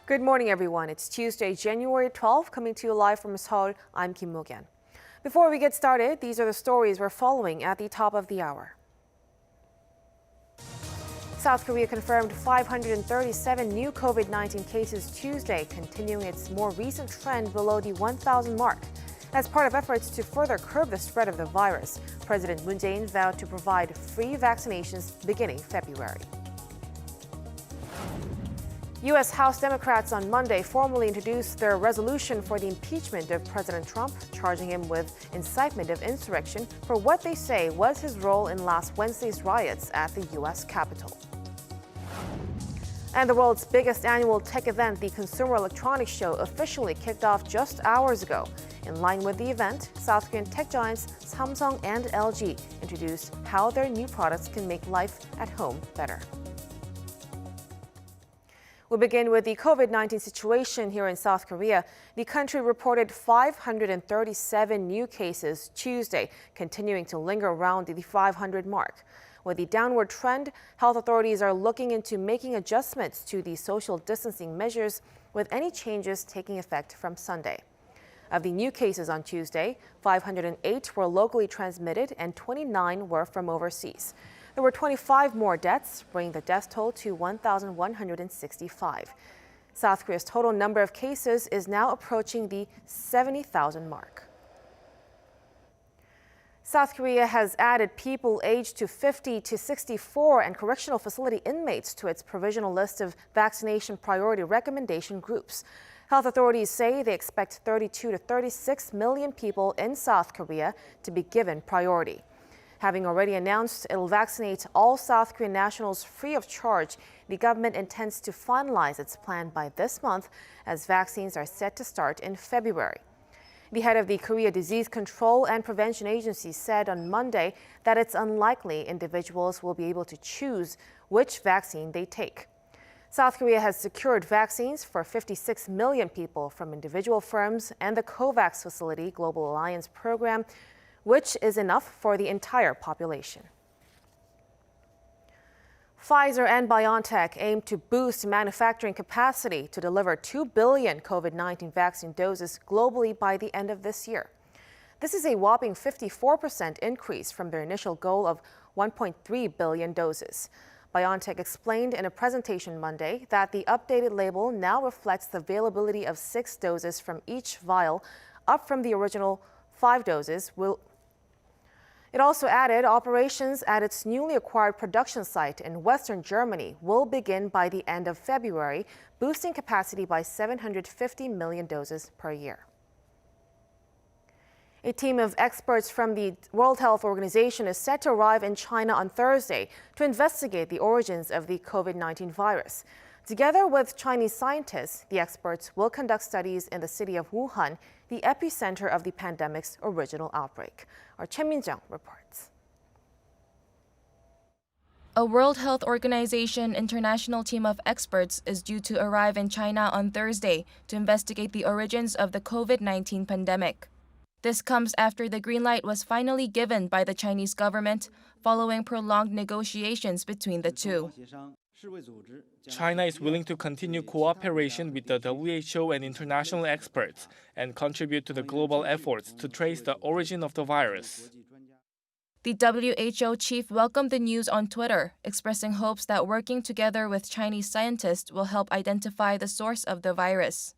Good morning, everyone. It's Tuesday, January 12th, coming to you live from Seoul. I'm Kim Mo-gyan. Before we get started, these are the stories we're following at the top of the hour. South Korea confirmed 537 new COVID-19 cases Tuesday, continuing its more recent trend below the 1,000 mark. As part of efforts to further curb the spread of the virus, President Moon Jae-in vowed to provide free vaccinations beginning February. U.S. House Democrats on Monday formally introduced their resolution for the impeachment of President Trump, charging him with incitement of insurrection for what they say was his role in last Wednesday's riots at the U.S. Capitol. And the world's biggest annual tech event, the Consumer Electronics Show, officially kicked off just hours ago. In line with the event, South Korean tech giants Samsung and LG introduced how their new products can make life at home better. We begin with the COVID-19 situation here in South Korea. The country reported 537 new cases Tuesday, continuing to linger around the 500 mark. With the downward trend, health authorities are looking into making adjustments to the social distancing measures, with any changes taking effect from Sunday. Of the new cases on Tuesday, 508 were locally transmitted and 29 were from overseas. There were 25 more deaths, bringing the death toll to 1,165. South Korea's total number of cases is now approaching the 70,000 mark. South Korea has added people aged to 50 to 64 and correctional facility inmates to its provisional list of vaccination priority recommendation groups. Health authorities say they expect 32 to 36 million people in South Korea to be given priority. Having already announced it'll vaccinate all South Korean nationals free of charge, the government intends to finalize its plan by this month, as vaccines are set to start in February. The head of the Korea Disease Control and Prevention Agency said on Monday that it's unlikely individuals will be able to choose which vaccine they take. South Korea has secured vaccines for 56 million people from individual firms and the COVAX Facility Global Alliance program, which is enough for the entire population. Pfizer and Biontech aim to boost manufacturing capacity to deliver 2 billion COVID-19 vaccine doses globally by the end of this year. This is a whopping 54% increase from their initial goal of 1.3 billion doses. Biontech explained in a presentation Monday that the updated label now reflects the availability of 6 doses from each vial, up from the original 5 doses. It also added operations at its newly acquired production site in Western Germany will begin by the end of February, boosting capacity by 750 million doses per year. A team of experts from the World Health Organization is set to arrive in China on Thursday to investigate the origins of the COVID-19 virus. Together with Chinese scientists, the experts will conduct studies in the city of Wuhan, the epicenter of the pandemic's original outbreak. Our Chen Min-jung reports. A World Health Organization international team of experts is due to arrive in China on Thursday to investigate the origins of the COVID-19 pandemic. This comes after the green light was finally given by the Chinese government following prolonged negotiations between the two. China is willing to continue cooperation with the WHO and international experts and contribute to the global efforts to trace the origin of the virus. The WHO chief welcomed the news on Twitter, expressing hopes that working together with Chinese scientists will help identify the source of the virus.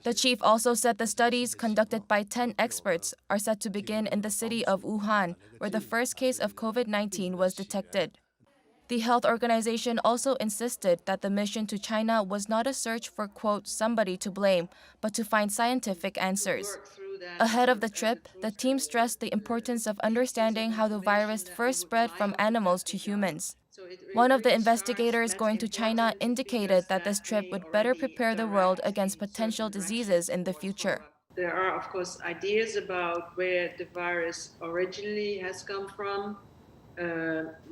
The chief also said the studies conducted by 10 experts are set to begin in the city of Wuhan, where the first case of COVID-19 was detected. The health organization also insisted that the mission to China was not a search for, quote, somebody to blame, but to find scientific answers. Ahead of the trip, the team stressed the importance of understanding how the virus first spread from animals to humans. One of the investigators going to China indicated that this trip would better prepare the world against potential diseases in the future. There are, of course, ideas about where the virus originally has come from,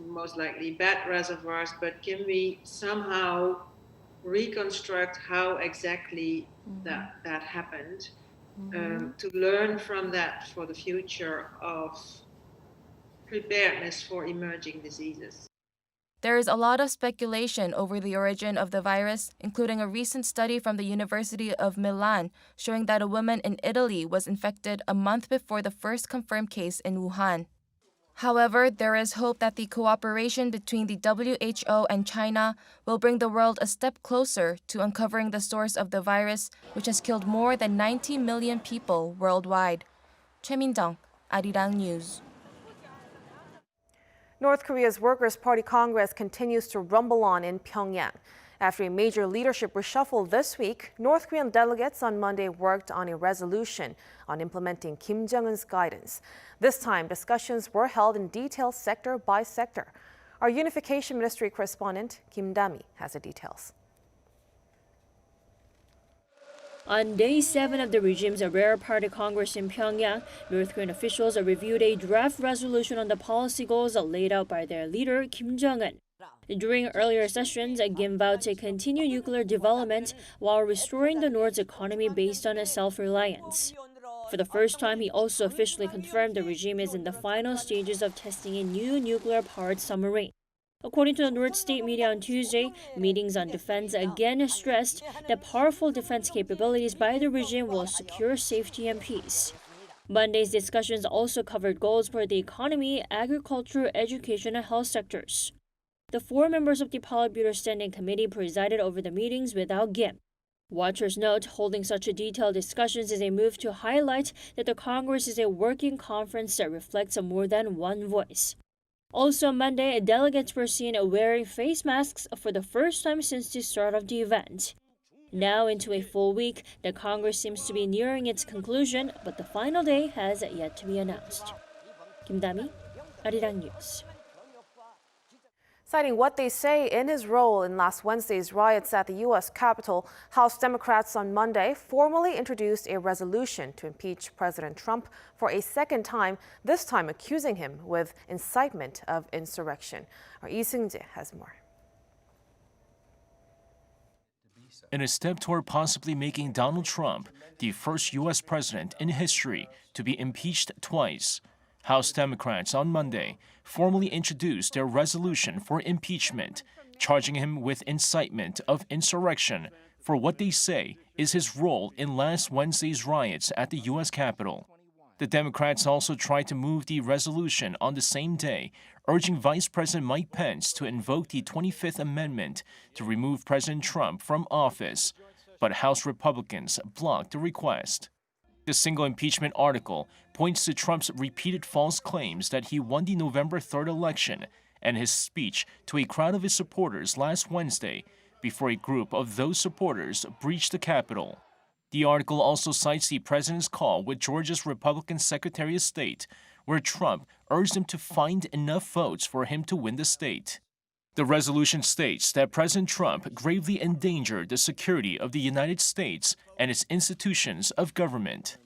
most likely bat reservoirs, but can we somehow reconstruct how exactly that happened, to learn from that for the future of preparedness for emerging diseases? There is a lot of speculation over the origin of the virus, including a recent study from the University of Milan showing that a woman in Italy was infected a month before the first confirmed case in Wuhan. However, there is hope that the cooperation between the WHO and China will bring the world a step closer to uncovering the source of the virus, which has killed more than 90 million people worldwide. Choi Min-jung, Arirang News. North Korea's Workers' Party Congress continues to rumble on in Pyongyang. After a major leadership reshuffle this week, North Korean delegates on Monday worked on a resolution on implementing Kim Jong-un's guidance. This time, discussions were held in detail sector by sector. Our Unification Ministry correspondent, Kim Dami, has the details. On day 7 of the regime's rare party congress in Pyongyang, North Korean officials reviewed a draft resolution on the policy goals laid out by their leader, Kim Jong-un. During earlier sessions, Kim vowed to continue nuclear development while restoring the North's economy based on self-reliance. For the first time, he also officially confirmed the regime is in the final stages of testing a new nuclear-powered submarine. According to the North State media on Tuesday, meetings on defense again stressed that powerful defense capabilities by the regime will secure safety and peace. Monday's discussions also covered goals for the economy, agriculture, education, and health sectors. The 4 members of the Politburo Standing Committee presided over the meetings without Kim. Watchers note holding such detailed discussions is a move to highlight that the Congress is a working conference that reflects more than one voice. Also Monday, delegates were seen wearing face masks for the first time since the start of the event. Now into a full week, the Congress seems to be nearing its conclusion, but the final day has yet to be announced. Kim Dami, Arirang News. Citing what they say in his role in last Wednesday's riots at the U.S. Capitol, House Democrats on Monday formally introduced a resolution to impeach President Trump for a second time, this time accusing him with incitement of insurrection. Our Lee Seung-jae has more. In a step toward possibly making Donald Trump the first U.S. president in history to be impeached twice, House Democrats on Monday formally introduced their resolution for impeachment, charging him with incitement of insurrection for what they say is his role in last Wednesday's riots at the U.S. Capitol. The Democrats also tried to move the resolution on the same day, urging Vice President Mike Pence to invoke the 25th Amendment to remove President Trump from office. But House Republicans blocked the request. The single impeachment article points to Trump's repeated false claims that he won the November 3rd election and his speech to a crowd of his supporters last Wednesday before a group of those supporters breached the Capitol. The article also cites the president's call with Georgia's Republican Secretary of State, where Trump urged him to find enough votes for him to win the state. The resolution states that President Trump gravely endangered the security of the United States and its institutions of government.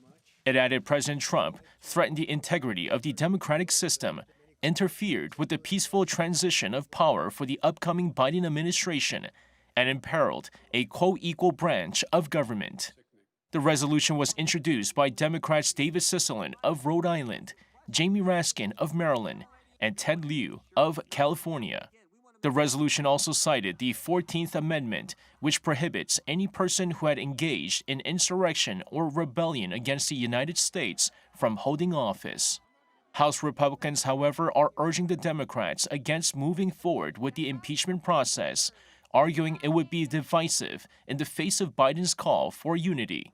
It added President Trump threatened the integrity of the democratic system, interfered with the peaceful transition of power for the upcoming Biden administration, and imperiled a co-equal branch of government. The resolution was introduced by Democrats David Cicilline of Rhode Island, Jamie Raskin of Maryland, and Ted Lieu of California. The resolution also cited the 14th Amendment, which prohibits any person who had engaged in insurrection or rebellion against the United States from holding office. House Republicans, however, are urging the Democrats against moving forward with the impeachment process, arguing it would be divisive in the face of Biden's call for unity.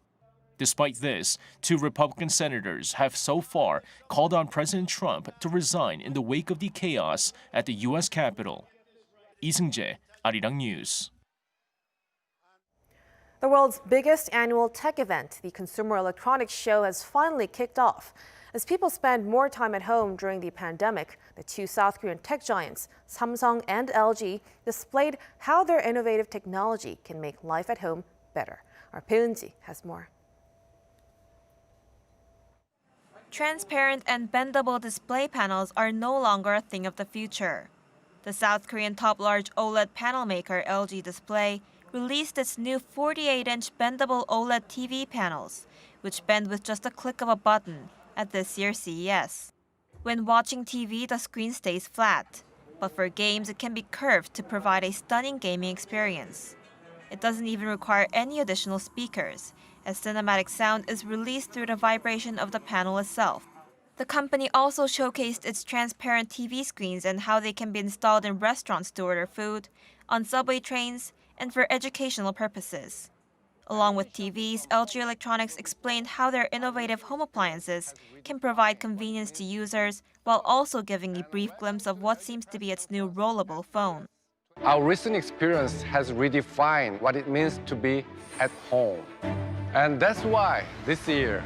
Despite this, 2 Republican senators have so far called on President Trump to resign in the wake of the chaos at the U.S. Capitol. Lee Seung-jae, Arirang News. The world's biggest annual tech event, the Consumer Electronics Show, has finally kicked off. As people spend more time at home during the pandemic, the 2 South Korean tech giants, Samsung and LG, displayed how their innovative technology can make life at home better. Our Peunji has more. Transparent and bendable display panels are no longer a thing of the future. The South Korean top-large OLED panel maker LG Display released its new 48-inch bendable OLED TV panels, which bend with just a click of a button at this year's CES. When watching TV, the screen stays flat. But for games, it can be curved to provide a stunning gaming experience. It doesn't even require any additional speakers, as cinematic sound is released through the vibration of the panel itself. The company also showcased its transparent TV screens and how they can be installed in restaurants to order food, on subway trains, and for educational purposes. Along with TVs, LG Electronics explained how their innovative home appliances can provide convenience to users while also giving a brief glimpse of what seems to be its new rollable phone. Our recent experience has redefined what it means to be at home. And that's why this year,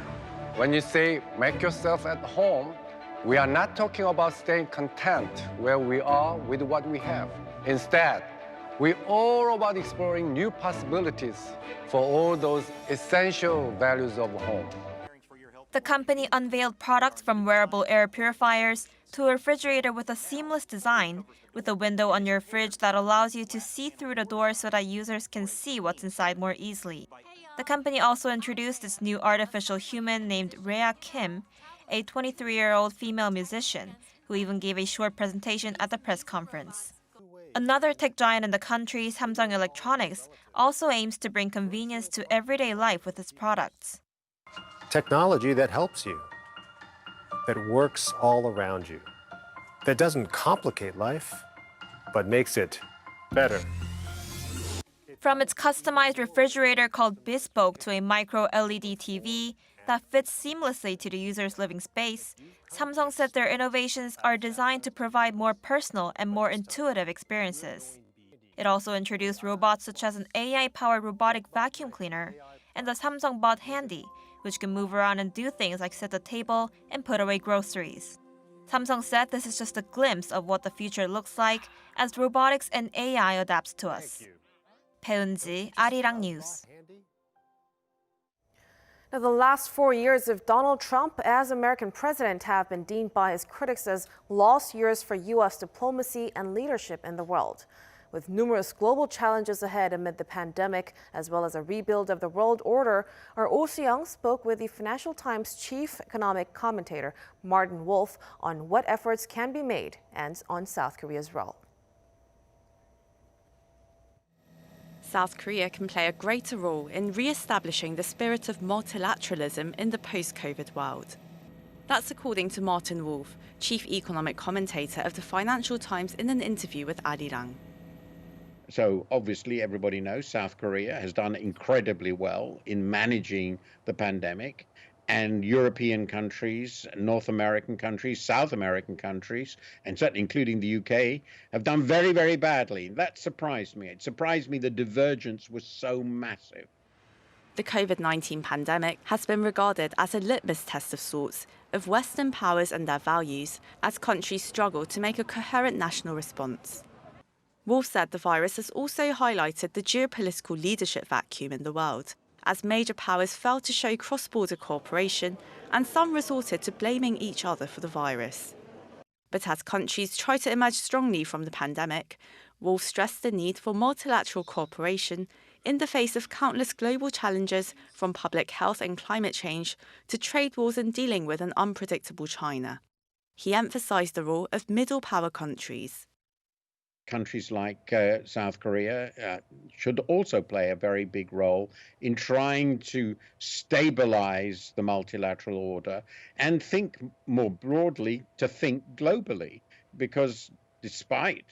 when you say make yourself at home, we are not talking about staying content where we are with what we have. Instead, we're all about exploring new possibilities for all those essential values of home. The company unveiled products from wearable air purifiers to a refrigerator with a seamless design, with a window on your fridge that allows you to see through the door so that users can see what's inside more easily. The company also introduced its new artificial human named Rhea Kim, a 23-year-old female musician, who even gave a short presentation at the press conference. Another tech giant in the country, Samsung Electronics, also aims to bring convenience to everyday life with its products. Technology that helps you, that works all around you, that doesn't complicate life, but makes it better. From its customized refrigerator called Bespoke to a micro LED TV that fits seamlessly to the user's living space, Samsung said their innovations are designed to provide more personal and more intuitive experiences. It also introduced robots such as an AI-powered robotic vacuum cleaner and the Samsung Bot Handy, which can move around and do things like set the table and put away groceries. Samsung said this is just a glimpse of what the future looks like as robotics and AI adapts to us. 배은지, Arirang News. Now, the last 4 years of Donald Trump as American president have been deemed by his critics as lost years for U.S. diplomacy and leadership in the world. With numerous global challenges ahead amid the pandemic, as well as a rebuild of the world order, our Oh Soo-young spoke with the Financial Times chief economic commentator Martin Wolf on what efforts can be made and on South Korea's role. South Korea can play a greater role in re-establishing the spirit of multilateralism in the post-COVID world. That's according to Martin Wolf, chief economic commentator of the Financial Times, in an interview with Arirang. So obviously everybody knows South Korea has done incredibly well in managing the pandemic, and European countries, North American countries, South American countries, and certainly including the UK, have done very, very badly. That surprised me. It surprised me the divergence was so massive. The COVID-19 pandemic has been regarded as a litmus test of sorts of Western powers and their values as countries struggle to make a coherent national response. Wolf said the virus has also highlighted the geopolitical leadership vacuum in the world, as major powers failed to show cross-border cooperation and some resorted to blaming each other for the virus. But as countries try to emerge strongly from the pandemic, Wolf stressed the need for multilateral cooperation in the face of countless global challenges, from public health and climate change to trade wars and dealing with an unpredictable China. He emphasised the role of middle power countries. Countries like South Korea should also play a very big role in trying to stabilize the multilateral order and think more broadly, to think globally, because despite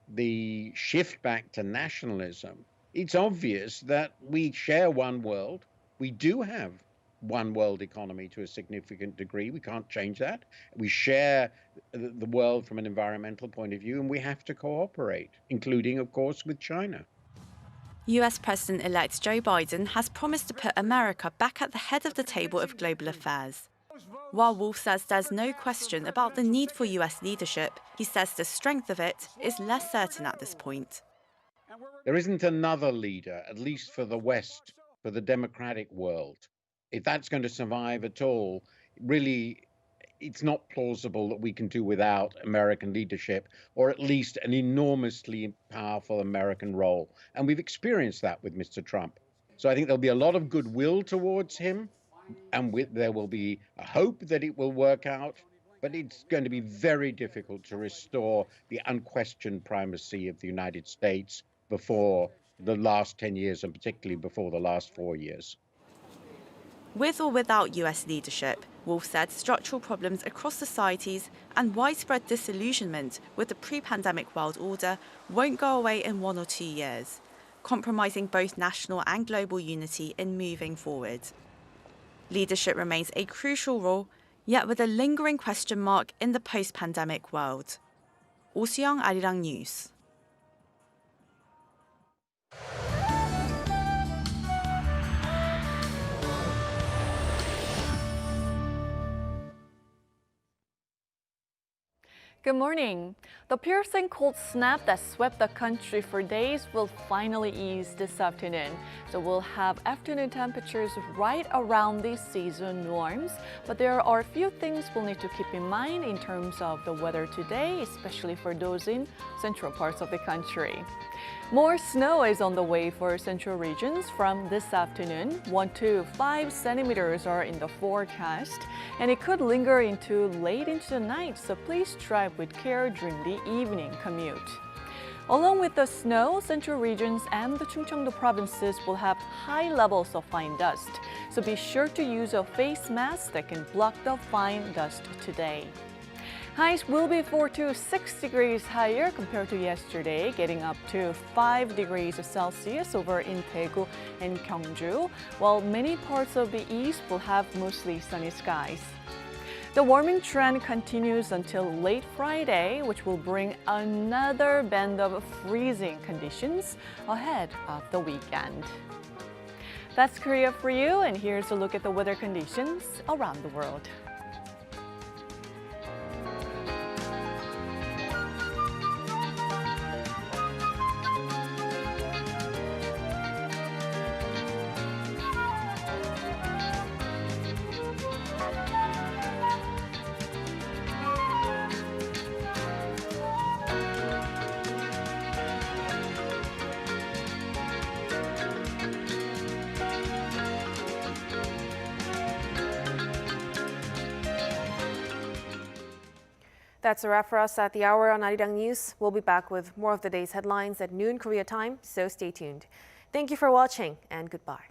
the shift back to nationalism, it's obvious that we share one world. We do have one world economy to a significant degree. We can't change that. We share the world from an environmental point of view, and we have to cooperate, including, of course, with China. US President-elect Joe Biden has promised to put America back at the head of the table of global affairs. While Wolf says there's no question about the need for US leadership, he says the strength of it is less certain at this point. There isn't another leader, at least for the West, for the democratic world. If that's going to survive at all, really, it's not plausible that we can do without American leadership, or at least an enormously powerful American role. And we've experienced that with Mr. Trump. So I think there'll be a lot of goodwill towards him, and there will be a hope that it will work out. but it's going to be very difficult to restore the unquestioned primacy of the United States before the last 10 years, and particularly before the last 4 years. With or without US leadership, Wolf said structural problems across societies and widespread disillusionment with the pre-pandemic world order won't go away in 1 or 2 years, compromising both national and global unity in moving forward. Leadership remains a crucial role, yet with a lingering question mark in the post-pandemic world. Oh Soo-young, Arirang News. Good morning. The piercing cold snap that swept the country for days will finally ease this afternoon. So we'll have afternoon temperatures right around the season norms. But there are a few things we'll need to keep in mind in terms of the weather today, especially for those in central parts of the country. More snow is on the way for central regions from this afternoon. 1 to 5 centimeters are in the forecast, and it could linger into late into the night, so please drive with care during the evening commute. Along with the snow, central regions and the Chungcheong-do provinces will have high levels of fine dust, so be sure to use a face mask that can block the fine dust today. Highs will be 4 to 6 degrees higher compared to yesterday, getting up to 5 degrees Celsius over in Daegu and Gyeongju, while many parts of the east will have mostly sunny skies. The warming trend continues until late Friday, which will bring another band of freezing conditions ahead of the weekend. That's Korea for you, and here's a look at the weather conditions around the world. That's a wrap for us at the hour on Arirang News. We'll be back with more of the day's headlines at noon Korea time, so stay tuned. Thank you for watching, and goodbye.